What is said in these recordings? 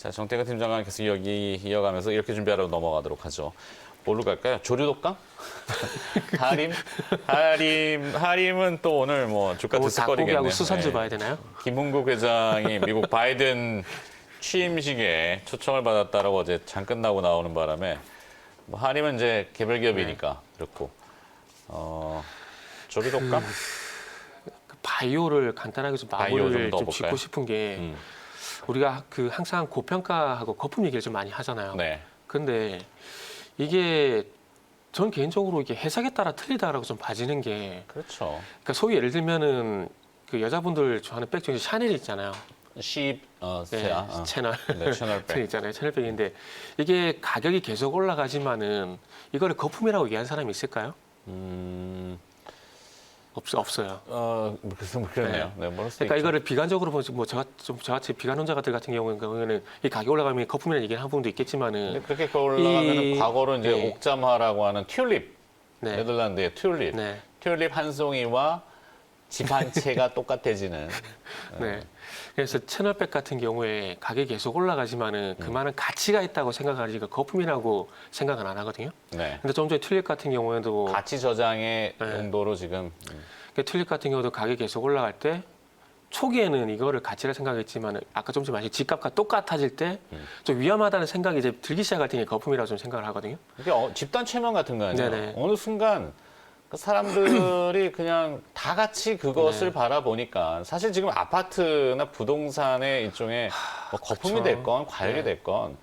자, 정태근 팀장과 계속 이어가면서 이렇게 준비하러 넘어가도록 하죠. 뭘로 갈까요? 조류독감? 하림은 또 오늘 뭐 주가 들썩거리겠네요. 닭고기하고 수산주 봐야 되나요? 김은국 회장이 미국 바이든 취임식에 초청을 받았다라고 어제 장 끝나고 나오는 바람에 뭐 하림은 이제 개별 기업이니까 그렇고 조류독감? 그 바이오를 간단하게 좀 마무리를 좀 짓고 싶은 게 우리가 그 항상 고평가하고 거품 얘기를 좀 많이 하잖아요. 네. 근데 이게 전 개인적으로 이게 해석에 따라 틀리다라고 좀 봐지는 게 그렇죠. 그러니까 소위 예를 들면은 그 여자분들 좋아하는 백 중에 샤넬이 있잖아요. 채널 네, 채널백 있잖아요. 채널백인데 이게 가격이 계속 올라가지만은 이거를 거품이라고 얘기한 사람이 있을까요? 없어요. 그렇네요. 네, 그러니까 이거를 비관적으로 보면 뭐 저같이 비관론자들 같은 경우에는 이 가격 올라가면 거품이라는 얘기를 한 부분도 있겠지만은 근데 그렇게 올라가면 과거로 이제 네. 옥잠화라고 하는 튤립, 네. 네덜란드의 튤립, 네. 튤립 한 송이와 집 한 채가 똑같아지는. 네. 그래서 채널백 같은 경우에 가격이 계속 올라가지만은 그만한 가치가 있다고 생각하니까 거품이라고 생각은 안 하거든요. 네. 근데 좀 전에 튤립 같은 경우에도 가치 저장의 네. 용도로 지금 튤립 같은 경우도 가격이 계속 올라갈 때 초기에는 이거를 가치라 생각했지만 아까 좀 전에 말씀 집값과 똑같아질 때 좀 위험하다는 생각이 이제 들기 시작할 때 거품이라고 좀 생각을 하거든요. 이게 집단 최면 같은 거 아니에요? 네네. 어느 순간 그 사람들이 그냥 다 같이 그것을 네. 바라보니까 사실 지금 아파트나 부동산의 일종의 뭐 거품이 그렇죠. 됐건 과열이 네. 됐건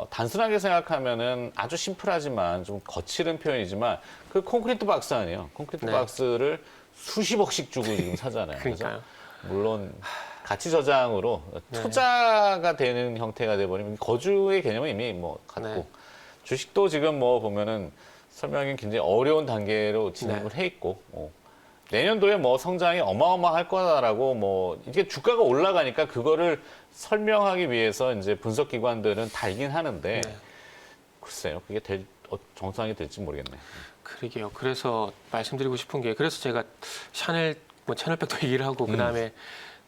단순하게 생각하면은 아주 심플하지만 좀 거칠은 표현이지만 그 콘크리트 박스 아니에요. 콘크리트 네. 박스를 수십억씩 주고 지금 사잖아요. 그러니까요. 물론 가치 저장으로 네. 투자가 되는 형태가 돼버리면 거주의 개념은 이미 뭐 같고 네. 주식도 지금 뭐 보면은 설명이 굉장히 어려운 단계로 진입을 해 있고 내년도에 뭐 성장이 어마어마할 거다라고 뭐 이게 주가가 올라가니까 그거를 설명하기 위해서 이제 분석 기관들은 달긴 하는데 네. 글쎄요 그게 정상이 될지 모르겠네. 그러게요. 그래서 말씀드리고 싶은 게 그래서 제가 샤넬 뭐 채널백도 얘기를 하고 그다음에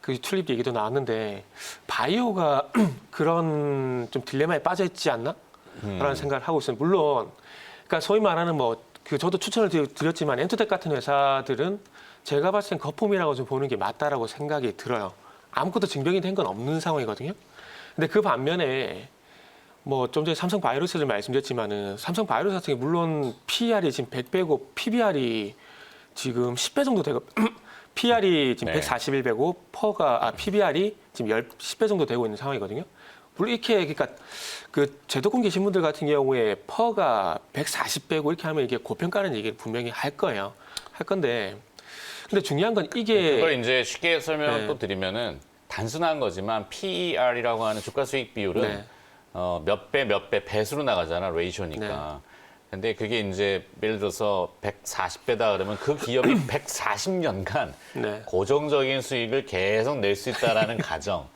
그 튤립 얘기도 나왔는데 바이오가 그런 좀 딜레마에 빠져 있지 않나? 라는 생각을 하고 있어요. 물론 그러니까 소위 말하는 뭐 그 저도 추천을 드렸지만 엔터텍 같은 회사들은 제가 봤을 땐 거품이라고 좀 보는 게 맞다라고 생각이 들어요. 아무것도 증명이 된 건 없는 상황이거든요. 근데 그 반면에 뭐 좀 전에 삼성 바이오로스를 말씀드렸지만은 삼성 바이오로스 같은 게 물론 PER이 지금 100배고 PBR이 지금 10배 정도 되고 PR이 지금 네. 141배고 PBR이 지금 10배 정도 되고 있는 상황이거든요. 물론 이렇게 그러니까 그 제도권 계신 분들 같은 경우에 퍼가 140배고 이렇게 하면 이게 고평가는 얘기를 분명히 할 거예요. 할 건데 근데 중요한 건 이게 그걸 이제 쉽게 설명을 네. 또 드리면은 단순한 거지만 PER이라고 하는 주가 수익 비율은 네. 몇 배 배수로 나가잖아 레이쇼니까. 근데 그게 이제 예를 들어서 140배다 그러면 그 기업이 140년간 네. 고정적인 수익을 계속 낼 수 있다라는 가정.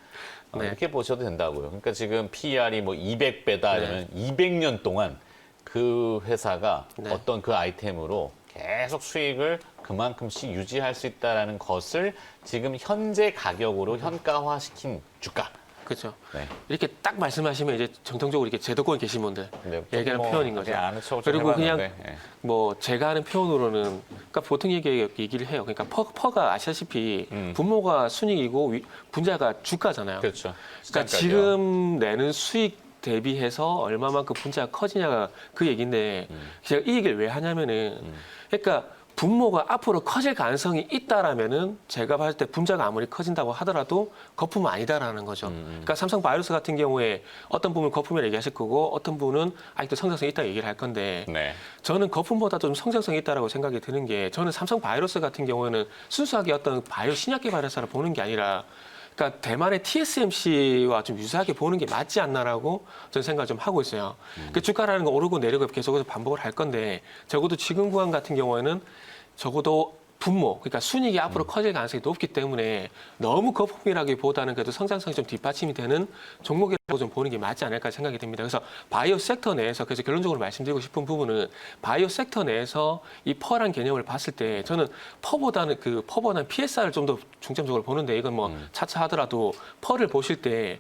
네. 이렇게 보셔도 된다고요. 그러니까 지금 PER이 뭐 200배다 이러면 200년 동안 그 회사가 네. 어떤 그 아이템으로 계속 수익을 그만큼씩 유지할 수 있다라는 것을 지금 현재 가격으로 현가화시킨 주가. 그렇죠. 네. 이렇게 딱 말씀하시면 이제 정통적으로 이렇게 제도권에 계신 분들 네, 얘기하는 뭐 표현인 거죠. 아는 척을 좀 그리고 그냥 해봤는데, 예. 뭐 제가 하는 표현으로는 그러니까 보통 얘기를 해요. 그러니까 퍼가 아시다시피 분모가 순이익이고 분자가 주가잖아요. 그렇죠. 그러니까 시장가격. 지금 내는 수익 대비해서 얼마만큼 분자가 커지냐가 그 얘기인데 제가 이 얘기를 왜 하냐면은 그러니까 분모가 앞으로 커질 가능성이 있다라면은 제가 봤을 때 분자가 아무리 커진다고 하더라도 거품은 아니다라는 거죠. 그러니까 삼성 바이오로스 같은 경우에 어떤 분은 거품이라고 얘기하실 거고 어떤 분은 아직도 성장성이 있다고 얘기를 할 건데 네. 저는 거품보다 좀 성장성이 있다라고 생각이 드는 게 저는 삼성 바이오로스 같은 경우에는 순수하게 어떤 바이오 신약 개발 회사를 보는 게 아니라 그러니까 대만의 TSMC와 좀 유사하게 보는 게 맞지 않나라고 저는 생각을 좀 하고 있어요. 그 주가라는 거 오르고 내리고 계속해서 반복을 할 건데 적어도 지금 구간 같은 경우에는 적어도 분모, 그러니까 순이익이 앞으로 커질 가능성이 높기 때문에 너무 거품이라기보다는 그래도 성장성이 좀 뒷받침이 되는 종목이라고 좀 보는 게 맞지 않을까 생각이 듭니다. 그래서 바이오 섹터 내에서 그래서 결론적으로 말씀드리고 싶은 부분은 바이오 섹터 내에서 이 퍼란 개념을 봤을 때 저는 퍼보다는 PSR을 좀 더 중점적으로 보는데 이건 뭐 차차 하더라도 퍼를 보실 때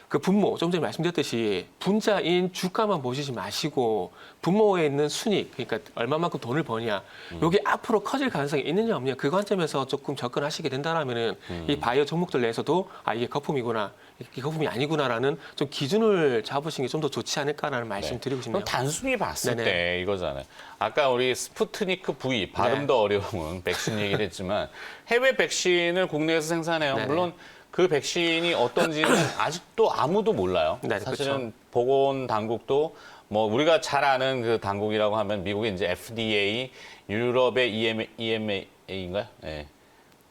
그 분모, 좀 전에 말씀드렸듯이 분자인 주가만 보시지 마시고 분모에 있는 순이익, 그러니까 얼마만큼 돈을 버냐, 이게 앞으로 커질 가능성이 있느냐 없느냐 그 관점에서 조금 접근하시게 된다라면은 이 바이오 종목들 내에서도 아 이게 거품이구나, 이게 거품이 아니구나라는 좀 기준을 잡으시는 게 좀 더 좋지 않을까라는 말씀 드리고 싶네요. 그럼 단순히 봤을 네네. 때 이거잖아요. 아까 우리 스푸트니크 V 발음도 네. 어려운 백신 얘기를 했지만 해외 백신을 국내에서 생산해요. 네네. 물론 그 백신이 어떤지는 아직도 아무도 몰라요. 네, 사실은 그렇죠. 보건 당국도 뭐 우리가 잘 아는 그 당국이라고 하면 미국의 이제 FDA, 유럽의 EMA인가요? 네.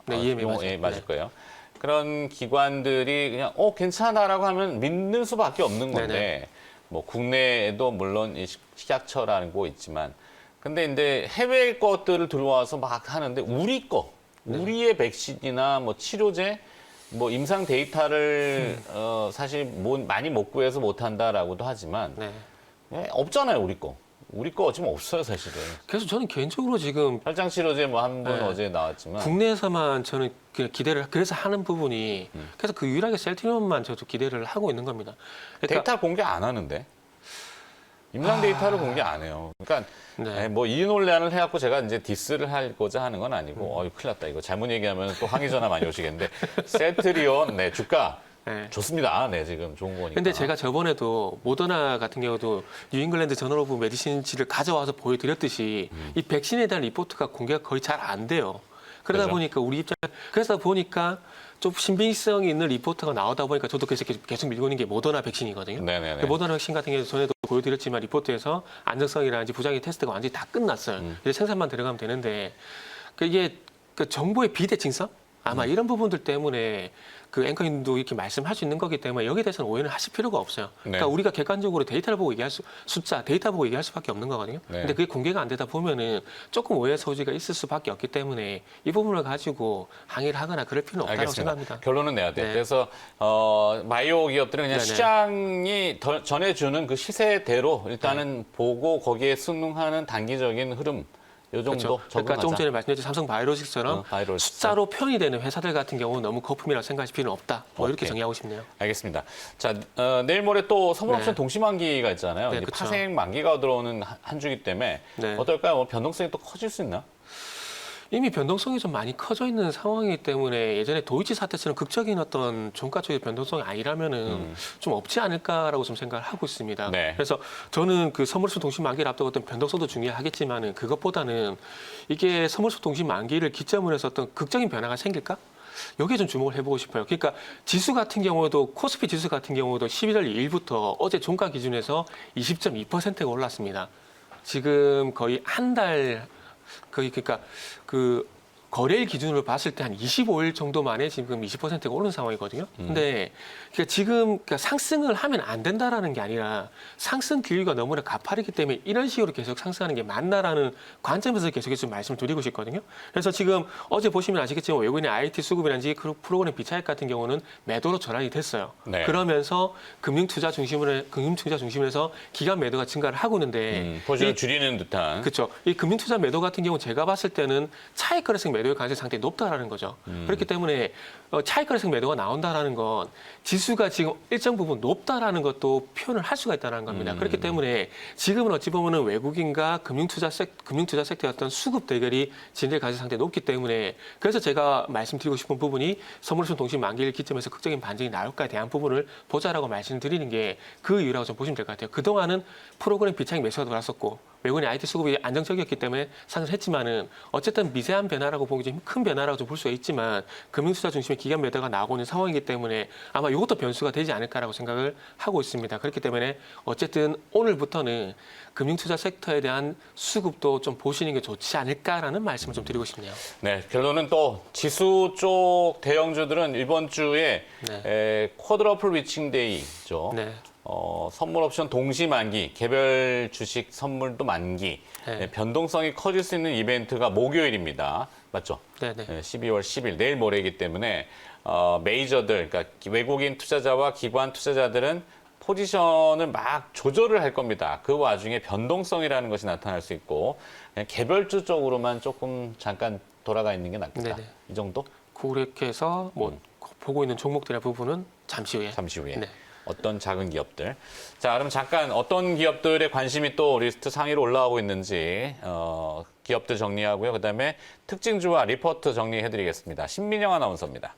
네, EMA 맞아요. 예, 맞을 네. 거예요. 그런 기관들이 그냥 괜찮아라고 하면 믿는 수밖에 없는 건데 네네. 뭐 국내에도 물론 이 식약처라는 거 있지만 근데 이제 해외 것들을 들어와서 막 하는데 우리 거, 우리의 백신이나 뭐 치료제, 뭐 임상 데이터를 사실 많이 못 구해서 못 한다라고도 하지만 네. 없잖아요, 우리 거. 우리 거 지금 없어요, 사실은. 그래서 저는 개인적으로 지금 혈장 치료제 뭐 한 번 네. 어제 나왔지만 국내에서만 저는 그냥 기대를 그래서 하는 부분이 그래서 그 유일하게 셀트리온만 저도 기대를 하고 있는 겁니다. 그러니까 데이터 공개 안 하는데. 임상 데이터를 공개 안 해요. 그러니까 네. 뭐 이 논란을 해갖고 제가 이제 디스를 하고자 하는 건 아니고, 큰일 났다. 이거 잘못 얘기하면 또 항의 전화 많이 오시겠는데, 셀트리온, 네, 주가 네. 좋습니다. 네, 지금 좋은 거니까. 근데 제가 저번에도 모더나 같은 경우도 뉴잉글랜드 저널 오브 메디신지를 가져와서 보여드렸듯이 이 백신에 대한 리포트가 공개가 거의 잘 안 돼요. 그러다 그렇죠. 보니까 우리 입장 그래서 보니까 좀 신빙성이 있는 리포트가 나오다 보니까 저도 계속 밀고 있는 게 모더나 백신이거든요. 네네네. 그 모더나 백신 같은 경우 전에도 보여드렸지만 리포트에서 안정성이라든지 부작용 테스트가 완전히 다 끝났어요. 이제 생산만 들어가면 되는데 이게 그 정보의 비대칭성 아마 이런 부분들 때문에 그 앵커님도 이렇게 말씀할 수 있는 거기 때문에 여기에 대해서는 오해는 하실 필요가 없어요. 그러니까 네. 우리가 객관적으로 데이터를 보고 숫자, 데이터 보고 얘기할 수밖에 없는 거거든요. 네. 근데 그게 공개가 안 되다 보면은 조금 오해 소지가 있을 수밖에 없기 때문에 이 부분을 가지고 항의를 하거나 그럴 필요는 없다고 알겠습니다. 생각합니다. 결론은 내야 돼요. 네. 그래서 바이오 기업들은 그냥 네네. 시장이 전해주는 그 시세대로 일단은 보고 거기에 순응하는 단기적인 흐름 요 정도 그렇죠. 그러니까 적응하자. 좀 전에 말씀드렸듯이 삼성 바이오로직스처럼 바이오로직스. 숫자로 표현이 되는 회사들 같은 경우는 너무 거품이라고 생각하실 필요는 없다. 뭐 이렇게 오케이. 정리하고 싶네요. 알겠습니다. 자, 내일 모레 또 선물옵션 네. 동시만기가 있잖아요. 네, 이제 그쵸. 파생 만기가 들어오는 한 주기 때문에 네. 어떨까요? 뭐 변동성이 또 커질 수 있나? 이미 변동성이 좀 많이 커져 있는 상황이기 때문에 예전에 도이치 사태처럼 극적인 어떤 종가 쪽의 변동성이 아니라면은 좀 없지 않을까라고 좀 생각을 하고 있습니다. 네. 그래서 저는 그 선물수 동시 만기를 앞두고 어떤 변동성도 중요하겠지만은 그것보다는 이게 선물수 동시 만기를 기점으로 해서 어떤 극적인 변화가 생길까? 여기에 좀 주목을 해보고 싶어요. 그러니까 지수 같은 경우도 코스피 지수 같은 경우도 11월 2일부터 어제 종가 기준에서 20.2%가 올랐습니다. 지금 거의 한 달 거의 그러니까 그 거래일 기준으로 봤을 때 한 25일 정도 만에 지금 20%가 오른 상황이거든요. 근데 그러니까 지금 그러니까 상승을 하면 안 된다라는 게 아니라 상승 기류가 너무나 가파르기 때문에 이런 식으로 계속 상승하는 게 맞나라는 관점에서 계속해서 좀 말씀을 드리고 싶거든요. 그래서 지금 어제 보시면 아시겠지만 외국인의 IT 수급이라든지 프로그램 비차익 같은 경우는 매도로 전환이 됐어요. 네. 그러면서 금융투자 중심으로 해서 기간 매도가 증가를 하고 있는데 포지션을 이 줄이는 듯한. 그렇죠. 이 금융투자 매도 같은 경우 제가 봤을 때는 차익 거래성 매도의 가능성이 상당히 높다라는 거죠. 그렇기 때문에 차익 거래성 매도가 나온다라는 건 지수가 지금 일정 부분 높다라는 것도 표현을 할 수가 있다는 겁니다. 그렇기 때문에 지금은 어찌 보면은 외국인과 금융투자 섹터의 어떤 수급 대결이 진행될 가능성이 상당히 높기 때문에 그래서 제가 말씀드리고 싶은 부분이 선물옵션 동시 만기일 기점에서 극적인 반등이 나올까에 대한 부분을 보자라고 말씀드리는 게 그 이유라고 좀 보시면 될 것 같아요. 그동안은 프로그램 비차익 매수가 들어왔었고 외국인의 IT 수급이 안정적이었기 때문에 상승했지만은 어쨌든 미세한 변화라고 보기 좀 큰 변화라고 좀 볼 수가 있지만 금융투자 중심의 기간 매도가 나오고 있는 상황이기 때문에 아마 이것도 변수가 되지 않을까라고 생각을 하고 있습니다. 그렇기 때문에 어쨌든 오늘부터는 금융투자 섹터에 대한 수급도 좀 보시는 게 좋지 않을까라는 말씀을 좀 드리고 싶네요. 네, 결론은 또 지수 쪽 대형주들은 이번 주에 쿼드러플 위칭 데이죠. 네. 선물 옵션 동시 만기, 개별 주식 선물도 만기, 네. 변동성이 커질 수 있는 이벤트가 목요일입니다. 맞죠? 네네. 12월 10일, 내일 모레이기 때문에 메이저들, 그러니까 외국인 투자자와 기관 투자자들은 포지션을 막 조절을 할 겁니다. 그 와중에 변동성이라는 것이 나타날 수 있고 그냥 개별주 쪽으로만 조금 잠깐 돌아가 있는 게 낫겠다. 네네. 이 정도? 그렇게 해서 뭐 보고 있는 종목들의 부분은 잠시 후에. 잠시 후에. 네. 어떤 작은 기업들. 자, 그럼 잠깐 어떤 기업들의 관심이 또 리스트 상위로 올라오고 있는지 기업들 정리하고요. 그다음에 특징주와 리포트 정리해드리겠습니다. 신민영 아나운서입니다.